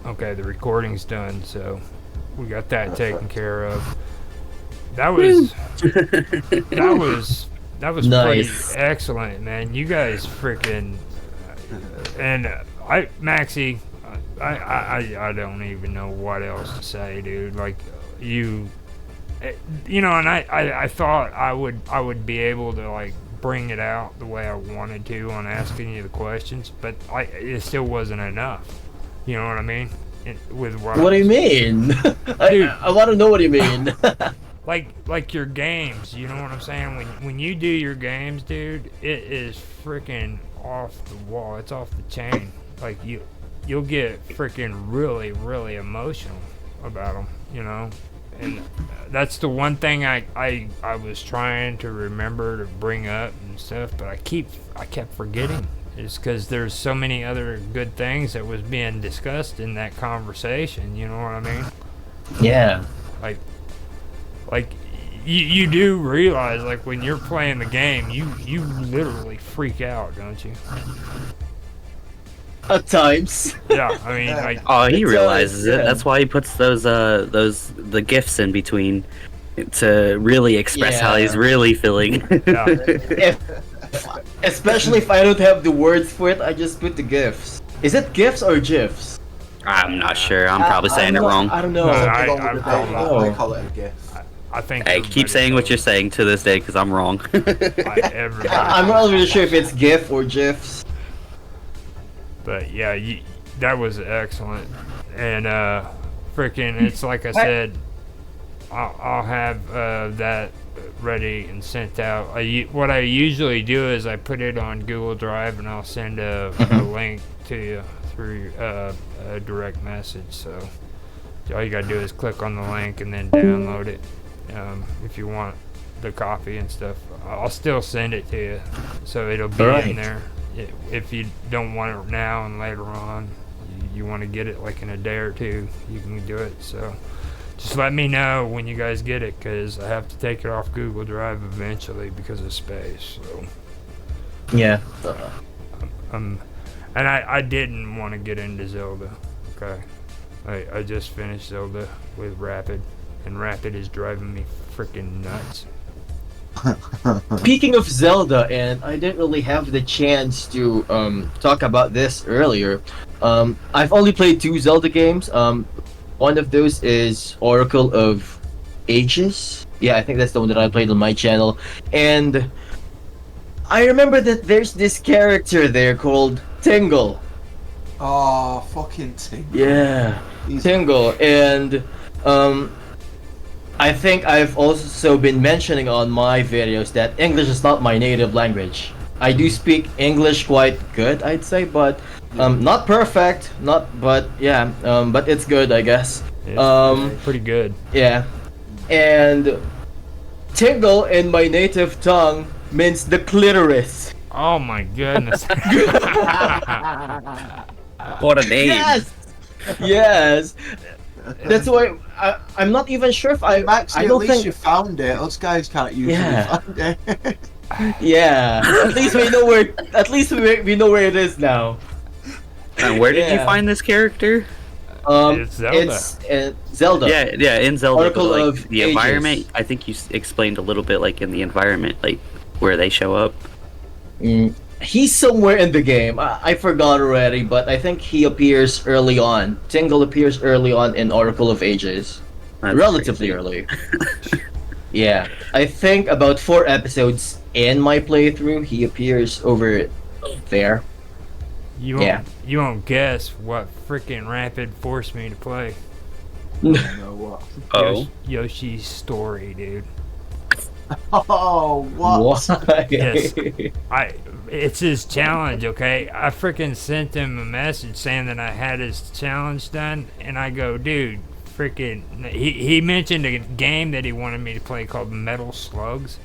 Okay, the recording's done, so we got that taken care of. That was that was pretty Nice. excellent, man. You guys freaking and Maxie, I don't even know what else to say, dude. Like you and I thought I would be able to like bring it out the way I wanted to on asking you the questions, but it still wasn't enough. You know what I mean? With What do you mean? Dude. I want to know what you mean. like your games, you know what I'm saying? When you do your games, dude, it is freaking off the wall. It's off the chain. Like you'll get freaking really emotional about them, you know. And that's the one thing I was trying to remember to bring up and stuff, but I kept forgetting. It's because there's so many other good things that was being discussed in that conversation. You know what I mean? Yeah. Like you do realize, like, when you're playing the game, you literally freak out, don't you? At times. Yeah, I mean, like, Oh, he realizes it. yeah. That's why he puts the gifts in between to really express how he's really feeling. yeah. Especially if I don't have the words for it, I just put the gifs. Is it gifs or gifs? I'm not sure. I'm probably saying it not- wrong. I don't know. No, I know. call it a gift. I think. Hey, keep saying what you're saying to this day, because I'm wrong. I'm not really sure if it's gif or gifs. But yeah, that was excellent, and freaking, it's like I said, I'll have that ready and sent out. What I usually do is I put it on Google Drive and I'll send a link to you through a direct message. So all you gotta do is click on the link and then download it. If you want the copy and stuff, I'll still send it to you, so it'll be in there. If you don't want it now and later on, you want to get it like in a day or two, you can do it. So just let me know when you guys get it, because I have to take it off Google Drive eventually because of space. So Yeah. and I didn't want to get into Zelda. Okay, I just finished Zelda with Rapid, and Rapid is driving me freaking nuts. Speaking of Zelda, and I didn't really have the chance to talk about this earlier. I've only played 2 Zelda games. One of those is Oracle of Ages. Yeah, I think that's the one that I played on my channel. And I remember that there's this character there called Tingle. Oh, fucking Tingle. Yeah, He's- Tingle. And I think I've also been mentioning on my videos that English is not my native language. I do speak English quite good, I'd say, but not perfect, but it's good, I guess. It's pretty good. Yeah. And tingle in my native tongue means the clitoris. Oh my goodness. What a name! Yes. Yes. That's why I'm not even sure if Max, I at don't least think. you found it. Us guys can't usually find it. Yeah. At least we know where. At least we know where it is now. And where did you Yeah. find this character? It's Zelda. It's Zelda. Yeah, in Zelda. Oracle but, like, of the Ages. environment. I think you explained a little bit, like in the environment, like where they show up. He's somewhere in the game. I forgot already, but I think he appears early on. Tingle appears early on in Oracle of Ages. That's Relatively crazy. early. Yeah. I think about 4 episodes in my playthrough, he appears over there. You won't guess what freaking Rapid forced me to play. You know what? Oh, Yoshi's Story, dude. Oh, what? Why? Yes. It's his challenge, okay? I freaking sent him a message saying that I had his challenge done, and I go, dude, freaking. He mentioned a game that he wanted me to play called Metal Slugs.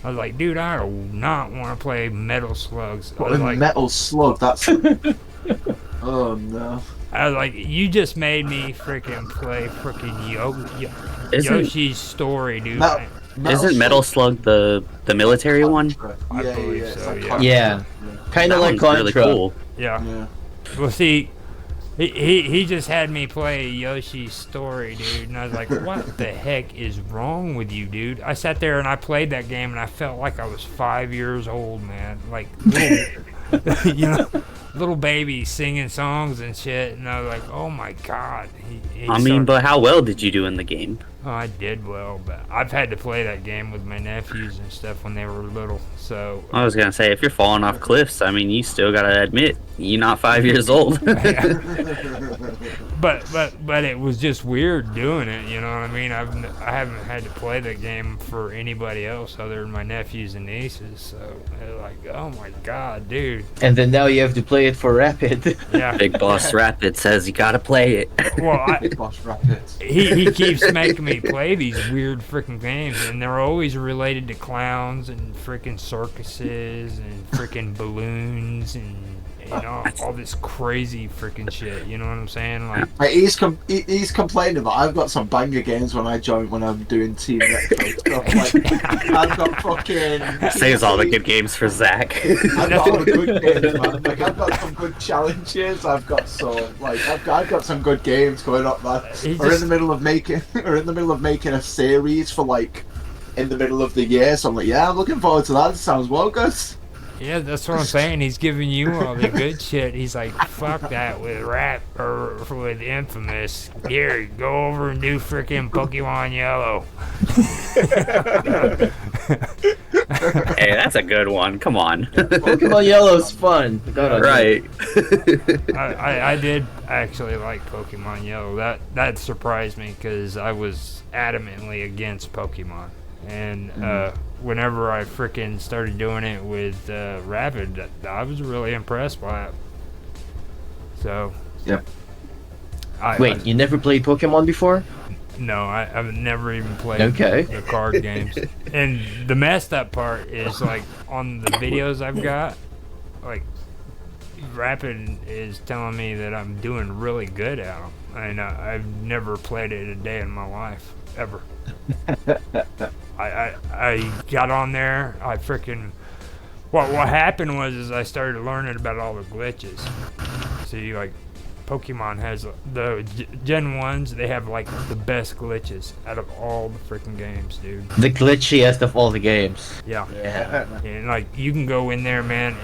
I was like, dude, I do not want to play Metal Slugs. I What was a like, metal slug, that's... Oh, no. I was like, you just made me freaking play freaking Isn't- Yoshi's Story, dude. isn't Metal Slug the military one? I Yeah, believe yeah, it's so, like yeah. Contra. Yeah. Kind That of like one's Contra. really cool. Yeah. Yeah. Well, see, He just had me play Yoshi's Story, dude, and I was like, what the heck is wrong with you, dude? I sat there and I played that game and I felt like I was 5 years old, man. Like, little, you know, little baby singing songs and shit, and I was like, oh my god. But how well did you do in the game? Oh, I did well, but I've had to play that game with my nephews and stuff when they were little, so... I was gonna say, if you're falling off cliffs, I mean, you still gotta admit, you're not 5 years old. But it was just weird doing it, you know what I mean? I haven't had to play that game for anybody else other than my nephews and nieces, so they're like, oh my god, dude. And then now you have to play it for Rapid. Yeah. Big Boss Rapid says you gotta play it. Well, Big Boss Rapid. he keeps making me play these weird freaking games, and they're always related to clowns and freaking circuses and freaking balloons and, you know, all this crazy freaking shit. You know what I'm saying? Like, He's complaining that I've got some banger games when I'm doing Team Retro stuff. Like, I've got fucking... Saves all the good games for Zach. I've got all the good games, man. Like, I've got some good challenges. I've got some good games going up, man. We're in the middle of making a series for like in the middle of the year. So I'm like, yeah, I'm looking forward to that. It sounds well good. yeah, that's what I'm saying. He's giving you all the good shit. He's like, fuck that with rap or with Infamous. Here, go over and do freaking Pokemon Yellow. Hey, that's a good one. Come on. Pokemon Yellow's fun. Right. I did actually like Pokemon Yellow. That surprised me because I was adamantly against Pokemon. And whenever I freaking started doing it with Rapid, I was really impressed by it. So. Yep. Wait, you never played Pokemon before? No, I've never even played the card games. And the messed up part is, like, on the videos I've got, like, Rapid is telling me that I'm doing really good at them. And I've never played it a day in my life, ever. I got on there, I freaking... What happened was I started learning about all the glitches. See, like, Pokemon has the Gen 1s, they have like the best glitches out of all the freaking games, dude. The glitchiest of all the games. Yeah. And like you can go in there, man,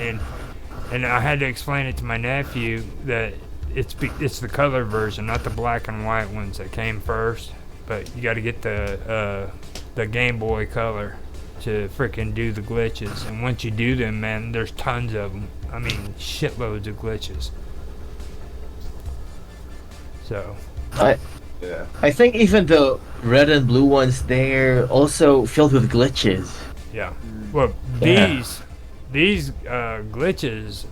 and I had to explain it to my nephew that it's the color version, not the black and white ones that came first. But you got to get the Game Boy Color to freaking do the glitches. And once you do them, man, there's tons of them. I mean, shitloads of glitches. So, I think even the red and blue ones, they're also filled with glitches. Yeah. Well, these glitches,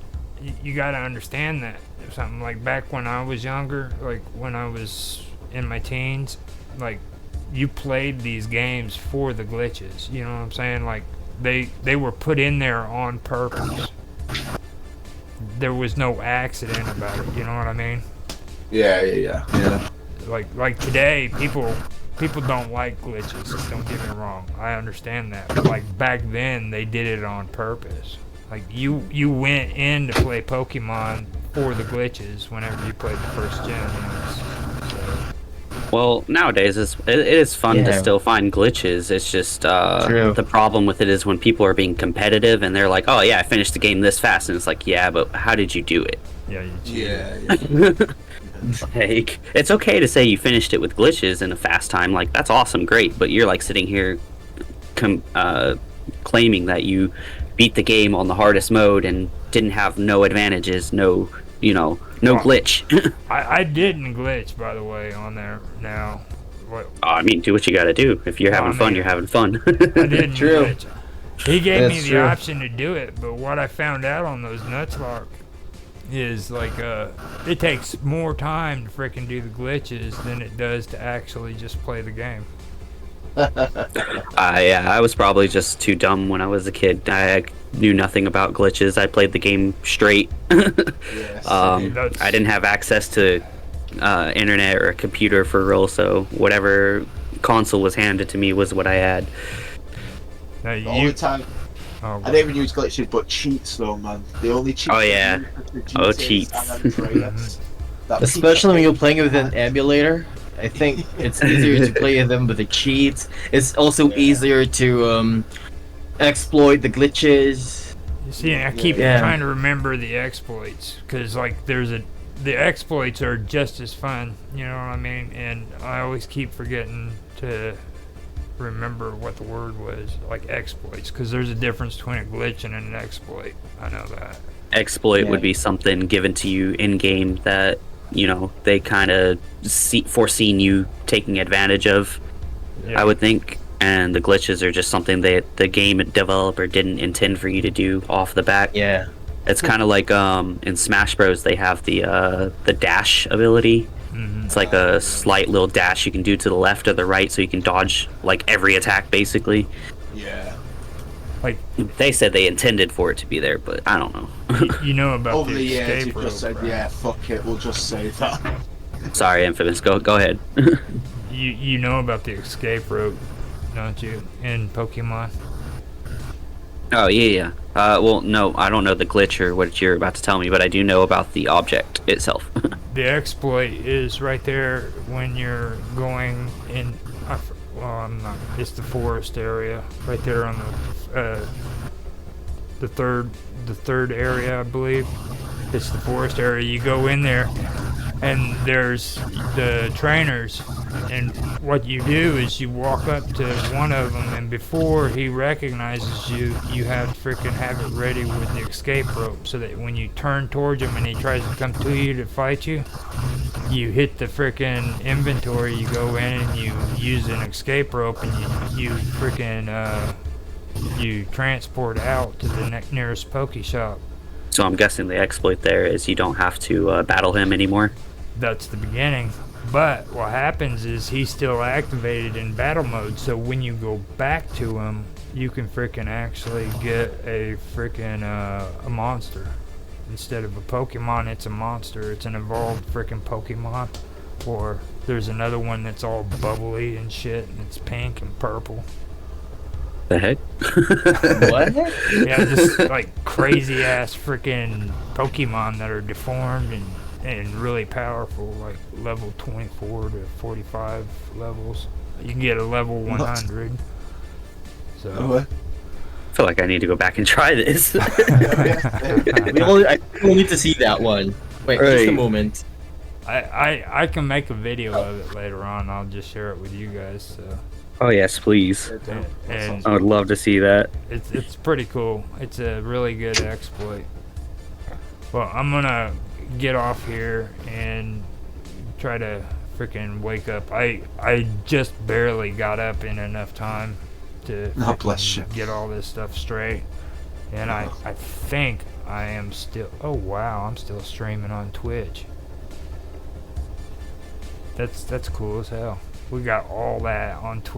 you gotta understand that. Something like back when I was younger, like when I was in my teens, like you played these games for the glitches. You know what I'm saying? Like they were put in there on purpose. There was no accident about it. You know what I mean? Yeah. Like today, people don't like glitches. Don't get me wrong. I understand that. But like back then, they did it on purpose. Like you went in to play Pokemon for the glitches whenever you played the first gen. So. Well, nowadays it is fun to still find glitches. It's just the problem with it is when people are being competitive and they're like, "Oh yeah, I finished the game this fast," and it's like, "Yeah, but how did you do it?" Yeah, you cheated. Yeah. Like, it's okay to say you finished it with glitches in a fast time. Like, that's awesome, great. But you're like sitting here claiming that you beat the game on the hardest mode and didn't have no advantages, no glitch. I didn't glitch, by the way, on there now. What? I mean, do what you gotta do. If you're having fun, you're having fun. I didn't glitch. He gave me the true. option to do it, but what I found out on those Nuzlocke is like it takes more time to freaking do the glitches than it does to actually just play the game. I was probably just too dumb when I was a kid. I knew nothing about glitches. I played the game straight. I didn't have access to internet or a computer for real, so whatever console was handed to me was what I had. All the time. I didn't even use glitches, but cheats though, man. The only cheats. Oh yeah. Oh, cheats. Especially when you're playing with an emulator. I think it's easier to play them with the cheats. It's also easier to exploit the glitches. You see, I keep trying to remember the exploits, because like the exploits are just as fun, you know what I mean? And I always keep forgetting to remember what the word was, like exploits, because there's a difference between a glitch and an exploit. I know that. Exploit would be something given to you in game that, you know, they kind of foreseen you taking advantage of, I would think. And the glitches are just something that the game developer didn't intend for you to do off the bat. Yeah. It's kind of like in Smash Bros. They have the dash ability. It's like a slight little dash you can do to the left or the right, so you can dodge like every attack basically. Yeah. Like they said they intended for it to be there, but I don't know. You know about Over the the years, escape you've rope, just said, right? yeah, fuck it, we'll just say that. Sorry, Infamous. Go ahead. You know about the escape rope, don't you, in Pokemon? Oh yeah. Well, no, I don't know the glitch or what you're about to tell me, but I do know about the object itself. The exploit is right there when you're going in. I'm not. It's the forest area, right there on the third area, I believe. It's the forest area. You go in there, and there's the trainers, and what you do is you walk up to one of them, and before he recognizes you, you have to freaking have it ready with the escape rope, so that when you turn towards him and he tries to come to you to fight you, you hit the freaking inventory, you go in and you use an escape rope, and you freaking you transport out to the nearest Poke Shop. So I'm guessing the exploit there is you don't have to battle him anymore. That's the beginning. But what happens is he's still activated in battle mode, so when you go back to him, you can freaking actually get a freaking a monster. Instead of a Pokemon, it's a monster. It's an evolved freaking Pokemon. Or there's another one that's all bubbly and shit, and it's pink and purple. The heck? What? Yeah, just like crazy ass freaking Pokemon that are deformed and really powerful, like level 24 to 45 levels. You can get a level 100. So I feel like I need to go back and try this. I need to see that one. Wait, just a moment. I can make a video of it later on. I'll just share it with you guys. So. Oh yes, please. And I would love to see that. It's pretty cool. It's a really good exploit. Well, I'm gonna get off here and try to freaking wake up. I just barely got up in enough time to get all this stuff straight. And I think I am still. Oh wow, I'm still streaming on Twitch. That's cool as hell. We got all that on Twitch.